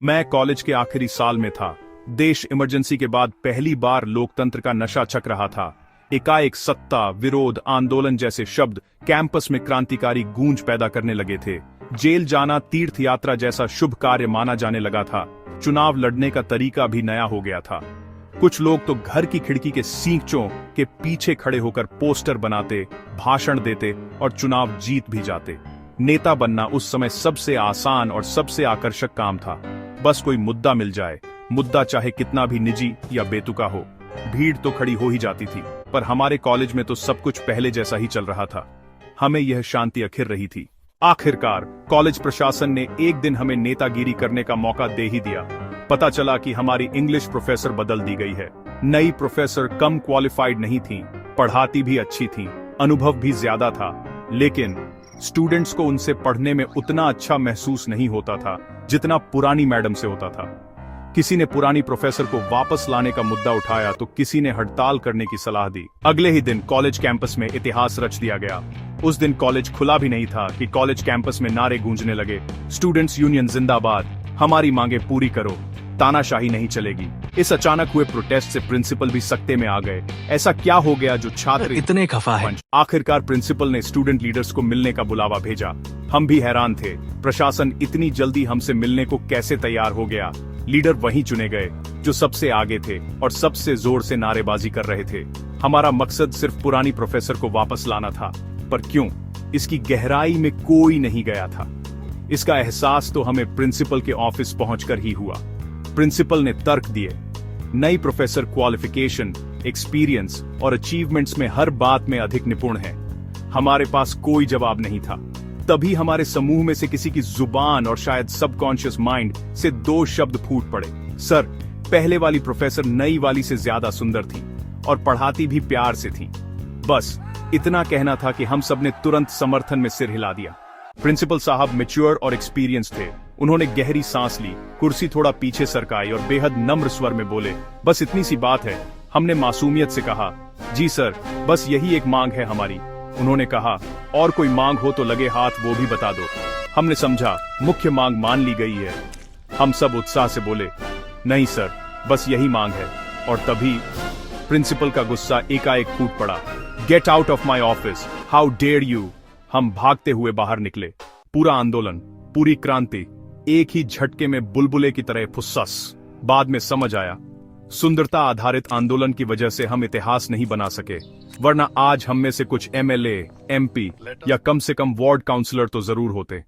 मैं कॉलेज के आखिरी साल में था। देश इमरजेंसी के बाद पहली बार लोकतंत्र का नशा चख रहा था। एकाएक सत्ता, विरोध, आंदोलन जैसे शब्द कैंपस में क्रांतिकारी गूंज पैदा करने लगे थे। जेल जाना तीर्थ यात्रा जैसा शुभ कार्य माना जाने लगा था। चुनाव लड़ने का तरीका भी नया हो गया था। कुछ लोग तो घर की खिड़की के सींचों के पीछे खड़े होकर पोस्टर बनाते, भाषण देते और चुनाव जीत भी जाते। नेता बनना उस समय सबसे आसान और सबसे आकर्षक काम था। बस कोई मुद्दा मिल जाए, मुद्दा चाहे कितना भी निजी या बेतुका हो, भीड़ तो खड़ी हो ही जाती थी। पर हमारे कॉलेज में तो सब कुछ पहले जैसा ही चल रहा था। हमें यह शांति अखिर रही थी। आखिरकार कॉलेज प्रशासन ने एक दिन हमें नेतागिरी करने का मौका दे ही दिया। पता चला कि हमारी इंग्लिश प्रोफेसर बदल दी गई है। नई प्रोफेसर कम क्वालिफाइड नहीं थी, पढ़ाती भी अच्छी थी, अनुभव भी ज्यादा था, लेकिन स्टूडेंट्स को उनसे पढ़ने में उतना अच्छा महसूस नहीं होता था जितना पुरानी मैडम से होता था। किसी ने पुरानी प्रोफेसर को वापस लाने का मुद्दा उठाया तो किसी ने हड़ताल करने की सलाह दी। अगले ही दिन कॉलेज कैंपस में इतिहास रच दिया गया। उस दिन कॉलेज खुला भी नहीं था कि कॉलेज कैंपस में नारे गूंजने लगे, स्टूडेंट्स यूनियन जिंदाबाद, हमारी मांगे पूरी करो, तानाशाही नहीं चलेगी। इस अचानक हुए प्रोटेस्ट से प्रिंसिपल भी सख्ते में आ गए। ऐसा क्या हो गया जो छात्र इतने खफा है? आखिरकार प्रिंसिपल ने स्टूडेंट लीडर्स को मिलने का बुलावा भेजा। हम भी हैरान थे, प्रशासन इतनी जल्दी हमसे मिलने को कैसे तैयार हो गया। लीडर वही चुने गए जो सबसे आगे थे और सबसे जोर से नारेबाजी कर रहे थे। हमारा मकसद सिर्फ पुरानी प्रोफेसर को वापस लाना था, पर क्यों, इसकी गहराई में कोई नहीं गया था। इसका एहसास तो हमें प्रिंसिपल के ऑफिस पहुंचकर ही हुआ। प्रिंसिपल ने तर्क दिए, नई प्रोफेसर क्वालिफिकेशन, एक्सपीरियंस और अचीवमेंट्स में हर बात में अधिक निपुण है। हमारे पास कोई जवाब नहीं था। तभी हमारे समूह में से किसी की जुबान और शायद सबकॉन्शियस माइंड से दो शब्द फूट पड़े, सर, पहले वाली प्रोफेसर नई वाली से ज्यादा सुंदर थी और पढ़ाती भी प्यार से थी। बस इतना कहना था कि हम सब ने तुरंत समर्थन में सिर हिला दिया। प्रिंसिपल साहब मैच्योर और एक्सपीरियंस थे। उन्होंने गहरी सांस ली, कुर्सी थोड़ा पीछे सरकाई और बेहद नम्र स्वर में बोले, बस इतनी सी बात है। हमने मासूमियत से कहा, जी सर, बस यही एक मांग है हमारी। उन्होंने कहा, और कोई मांग हो तो लगे हाथ वो भी बता दो। हमने समझा मुख्य मांग मान ली गई है। हम सब उत्साह से बोले, नहीं सर, बस यही मांग है। और तभी प्रिंसिपल का गुस्सा एकाएक फूट पड़ा। Get out of my office, how dare you. हम भागते हुए बाहर निकले। पूरा आंदोलन, पूरी क्रांति एक ही झटके में बुलबुले की तरह फुस्सस। बाद में समझ आया, सुंदरता आधारित आंदोलन की वजह से हम इतिहास नहीं बना सके, वरना आज हम में से कुछ एमएलए, एमपी या कम से कम वार्ड काउंसलर तो जरूर होते।